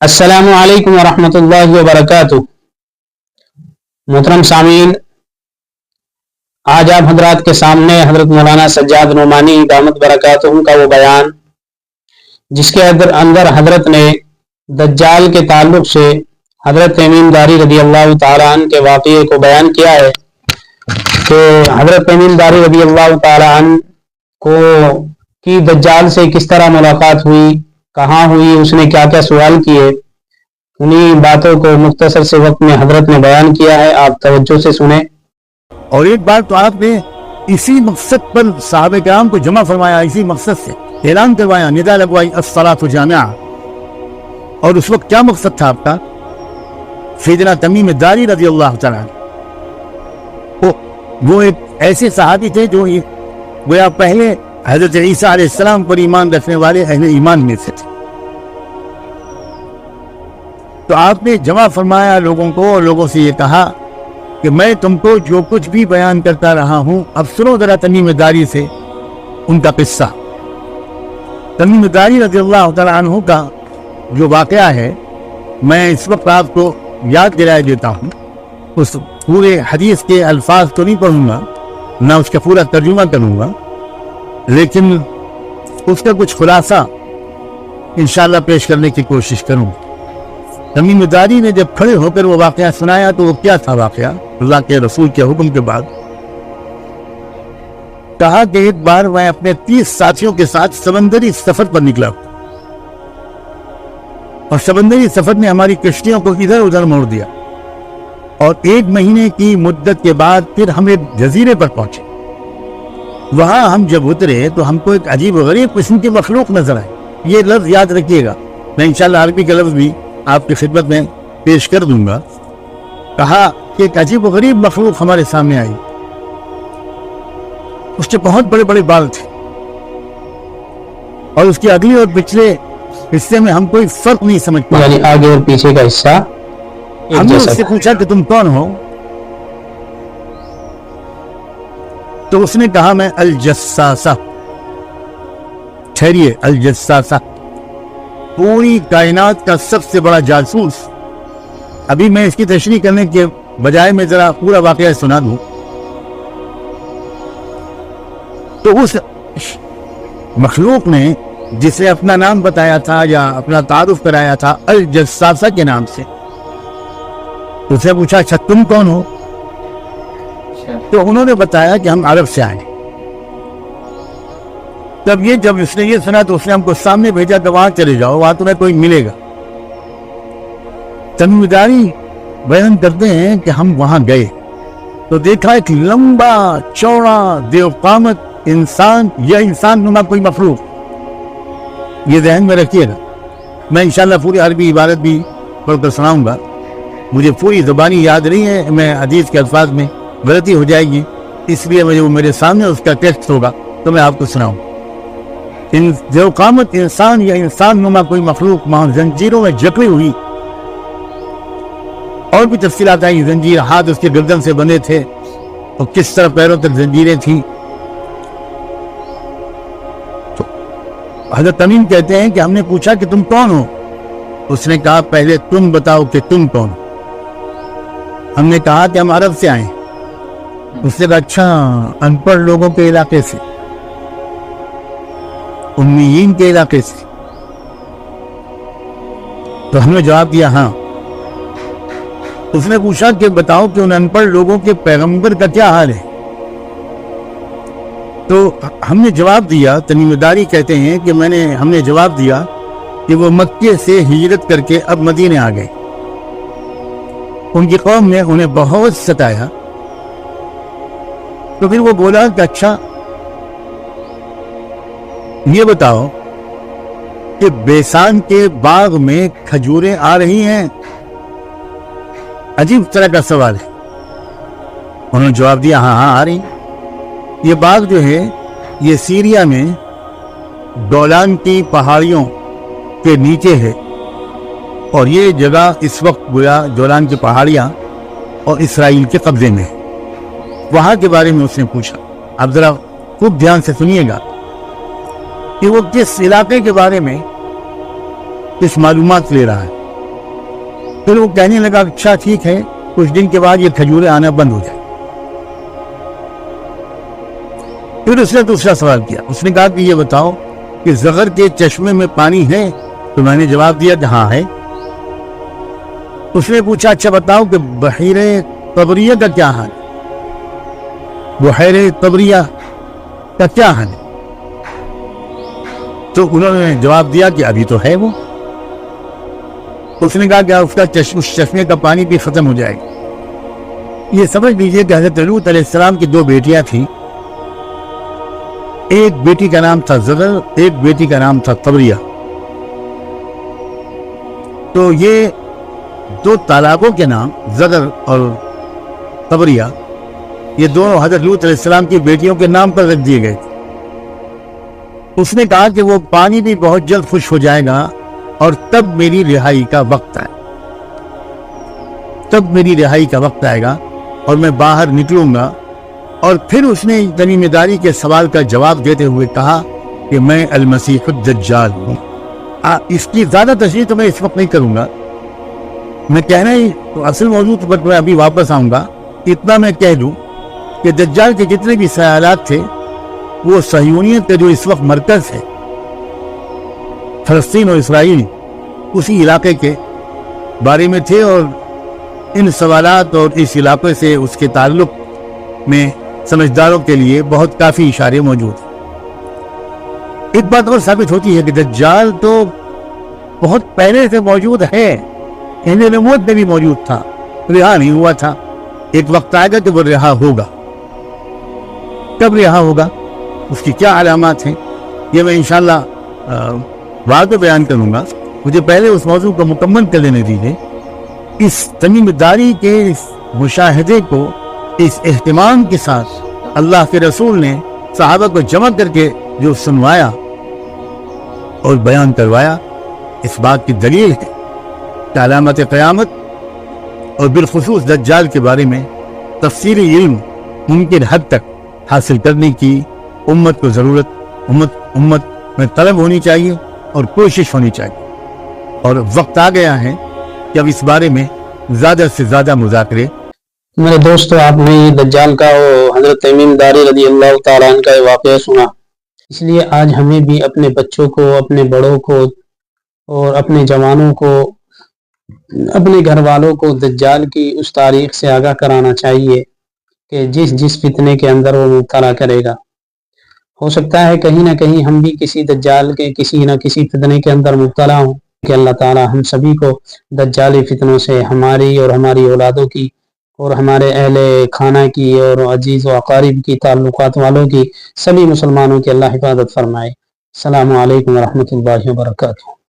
السلام علیکم ورحمۃ اللہ وبرکاتہ۔ محترم سامعین، آج آپ حضرات کے سامنے حضرت مولانا سجاد نعمانی دامت برکاتہم کا وہ بیان جس کے اندر حضرت نے دجال کے تعلق سے حضرت تمیم داری رضی اللہ تعالیٰ عنہ کے واقعے کو بیان کیا ہے کہ حضرت تمیم داری رضی اللہ تعالیٰ عنہ کی دجال سے کس طرح ملاقات ہوئی، کہاں ہوئی، اس نے کیا کیا سوال کیے، انہی باتوں کو مختصر سے وقت میں حضرت نے بیان کیا ہے، آپ توجہ سے سنیں۔ اور ایک بار تو آپ نے اسی مقصد پر صحابہ کرام کو جمع فرمایا، اسی مقصد سے اعلان کروایا، ندا لگوائی الصلاۃ جامعہ۔ اور اس وقت کیا مقصد تھا آپ کا؟ سیدنا تمیم داری رضی اللہ تعالیٰ وہ ایک ایسے صحابی تھے جو گویا پہلے حضرت عیسیٰ علیہ السلام پر ایمان رکھنے والے اہل ایمان میں سے تھے۔ تو آپ نے جمع فرمایا لوگوں کو اور لوگوں سے یہ کہا کہ میں تم کو جو کچھ بھی بیان کرتا رہا ہوں، اب سنو ذرا تمیم داری سے ان کا قصہ۔ تمیم داری رضی اللہ تعالیٰ عنہ کا جو واقعہ ہے میں اس وقت آپ کو یاد دلائے دیتا ہوں۔ اس پورے حدیث کے الفاظ تو نہیں پڑھوں گا، نہ اس کا پورا ترجمہ کروں گا، لیکن اس کا کچھ خلاصہ انشاءاللہ پیش کرنے کی کوشش کروں۔ تمیم داری نے جب کھڑے ہو کر وہ واقعہ سنایا تو وہ کیا تھا واقعہ؟ اللہ کے رسول کے حکم کے بعد کہا کہ ایک بار میں اپنے 30 ساتھیوں کے ساتھ سمندری سفر پر نکلا اور سمندری سفر نے ہماری کشتیوں کو ادھر ادھر موڑ دیا، اور 1 مہینے کی مدت کے بعد پھر ہم ایک جزیرے پر پہنچے۔ وہاں ہم جب اترے تو ہم کو ایک عجیب و غریب قسم کی مخلوق نظر آئی۔ یہ لفظ یاد رکھیے گا، میں انشاءاللہ عربی کا لفظ بھی آپ کی خدمت میں پیش کر دوں گا۔ کہا کہ ایک عجیب و غریب مخلوق ہمارے سامنے آئی، اس کے بہت بڑے بڑے بال تھے اور اس کے اگلے اور پچھلے حصے میں ہم کوئی فرق نہیں سمجھ پایا، یعنی آگے اور پیچھے کا حصہ ہم نے اس سے پوچھا کہ تم کون ہو؟ تو اس نے کہا میں الجساسہ۔ ٹھہریے، الجساسہ پوری کائنات کا سب سے بڑا جاسوس۔ ابھی میں اس کی تشریح کرنے کے بجائے میں ذرا پورا واقعہ سنا دوں۔ تو اس مخلوق نے جسے اپنا نام بتایا تھا یا اپنا تعارف کرایا تھا الجساسہ کے نام سے، اس سے پوچھا اچھا تم کون ہو؟ تو انہوں نے بتایا کہ ہم عرب سے آئے۔ جب اس نے یہ سنا تو اس نے ہم کو سامنے بھیجا کہ وہاں چلے جاؤ، وہاں تمہیں کوئی ملے گا۔ تمیم داری بیان کرتے ہیں کہ ہم وہاں گئے تو دیکھا ایک لمبا چوڑا دیو قامت انسان یا انسان نما کوئی مخلوق۔ یہ ذہن میں رکھیے گا، میں انشاءاللہ پوری عربی عبارت بھی پڑھ کر سناؤں گا، مجھے پوری زبانی یاد نہیں ہے، میں حدیث کے الفاظ میں غلطی ہو جائے گی، اس لیے وہ میرے سامنے اس کا ٹیکسٹ ہوگا تو میں آپ کو سناؤں۔ جو قامت انسان یا انسان نما کوئی مخلوق وہاں زنجیروں میں جکڑی ہوئی، اور بھی تفصیلات آئی، زنجیر ہاتھ اس کے گردن سے بندھے تھے اور کس طرح پیروں تک زنجیریں تھیں۔ تو حضرت تمیم کہتے ہیں کہ ہم نے پوچھا کہ تم کون ہو؟ اس نے کہا پہلے تم بتاؤ کہ تم کون ہو؟ ہم نے کہا کہ ہم عرب سے آئے۔ اس نے کہا اچھا، ان پڑھ لوگوں کے علاقے سے، امیین کے علاقے سے؟ تو ہم نے جواب دیا ہاں۔ اس نے پوچھا کہ بتاؤ کہ ان ان پڑھ لوگوں کے پیغمبر کا کیا حال ہے؟ تو ہم نے جواب دیا، تمیم داری کہتے ہیں کہ ہم نے جواب دیا کہ وہ مکے سے ہجرت کر کے اب مدینے آ گئے، ان کی قوم نے انہیں بہت ستایا۔ تو پھر وہ بولا کہ اچھا یہ بتاؤ کہ بیسان کے باغ میں کھجوریں آ رہی ہیں؟ عجیب طرح کا سوال ہے۔ انہوں نے جواب دیا ہاں آ رہی۔ یہ باغ جو ہے یہ سیریا میں گولان کی پہاڑیوں کے نیچے ہے، اور یہ جگہ اس وقت گویا گولان کی پہاڑیاں اور اسرائیل کے قبضے میں ہے۔ وہاں کے بارے میں اس نے پوچھا۔ اب ذرا خوب دھیان سے سنیے گا کہ وہ کس علاقے کے بارے میں کس معلومات لے رہا ہے۔ پھر وہ کہنے لگا اچھا ٹھیک ہے، کچھ دن کے بعد یہ کھجوریں آنا بند ہو جائے۔ پھر اس نے دوسرا سوال کیا، اس نے کہا کہ یہ بتاؤ کہ زغر کے چشمے میں پانی ہے؟ تو میں نے جواب دیا کہ ہاں ہے۔ اس نے پوچھا اچھا بتاؤ کہ بحیرہ طبریہ کا کیا حال ہے؟ بحیرہ طبریہ کا کیا حال ہے؟ تو انہوں نے جواب دیا کہ ابھی تو ہے وہ۔ اس نے کہا کہ اس کا چشمے کا پانی بھی ختم ہو جائے گا۔ یہ سمجھ لیجئے کہ حضرت لوط علیہ السلام کی دو بیٹیاں تھیں، ایک بیٹی کا نام تھا زغر، ایک بیٹی کا نام تھا طبریہ۔ تو یہ دو تالابوں کے نام زغر اور طبریہ، یہ دونوں حضرت لوط علیہ السلام کی بیٹیوں کے نام پر رکھ دیے گئے تھے۔ اس نے کہا کہ وہ پانی بھی بہت جلد خشک ہو جائے گا اور تب میری رہائی کا وقت آئے، تب میری رہائی کا وقت آئے گا اور میں باہر نکلوں گا۔ اور پھر اس نے تمیم داری کے سوال کا جواب دیتے ہوئے کہا کہ میں المسیح الدجال ہوں۔ اس کی زیادہ تشریح تو میں اس وقت نہیں کروں گا، میں کہنا ہی تو اصل موضوع پر میں ابھی واپس آؤں گا۔ اتنا میں کہہ دوں کہ دجال کے جتنے بھی خیالات تھے وہ صہیونیت کا جو اس وقت مرکز ہے فلسطین اور اسرائیل، اسی علاقے کے بارے میں تھے، اور ان سوالات اور اس علاقے سے اس کے تعلق میں سمجھداروں کے لیے بہت کافی اشارے موجود ہیں۔ ایک بات اور ثابت ہوتی ہے کہ دجال تو بہت پہلے سے موجود ہے، نبوت میں بھی موجود تھا، رہا نہیں ہوا تھا۔ ایک وقت آئے گا کہ وہ رہا ہوگا۔ کب رہا ہوگا، اس کی کیا علامات ہیں، یہ میں انشاءاللہ بعد میں بیان کروں گا۔ مجھے پہلے اس موضوع کو مکمل کر لینے دیجیے۔ اس تمیم داری کے اس مشاہدے کو اس اہتمام کے ساتھ اللہ کے رسول نے صحابہ کو جمع کر کے جو سنوایا اور بیان کروایا، اس بات کی دلیل ہے کہ علامت قیامت اور بالخصوص دجال کے بارے میں تفصیلی علم ممکن حد تک حاصل کرنے کی امت کو ضرورت، امت میں طلب ہونی چاہیے اور کوشش ہونی چاہیے، اور وقت آ گیا ہے کہ اب اس بارے میں زیادہ سے زیادہ مذاکرے۔ میرے دوستو، آپ نے دجال کا وہ حضرت تمیم داری رضی اللہ تعالیٰ عنہ کا یہ واقعہ سنا، اس لیے آج ہمیں بھی اپنے بچوں کو، اپنے بڑوں کو اور اپنے جوانوں کو، اپنے گھر والوں کو دجال کی اس تاریخ سے آگاہ کرانا چاہیے کہ جس فتنے کے اندر وہ مبتلا کرے گا۔ ہو سکتا ہے کہیں نہ کہیں ہم بھی کسی دجال کے کسی نہ کسی فتنے کے اندر مبتلا ہوں، کہ اللہ تعالی ہم سبھی کو دجالی فتنوں سے، ہماری اور ہماری اولادوں کی اور ہمارے اہل خانہ کی اور عزیز و اقارب کی، تعلقات والوں کی، سبھی مسلمانوں کی اللہ حفاظت فرمائے۔ السلام علیکم ورحمۃ اللہ وبرکاتہ۔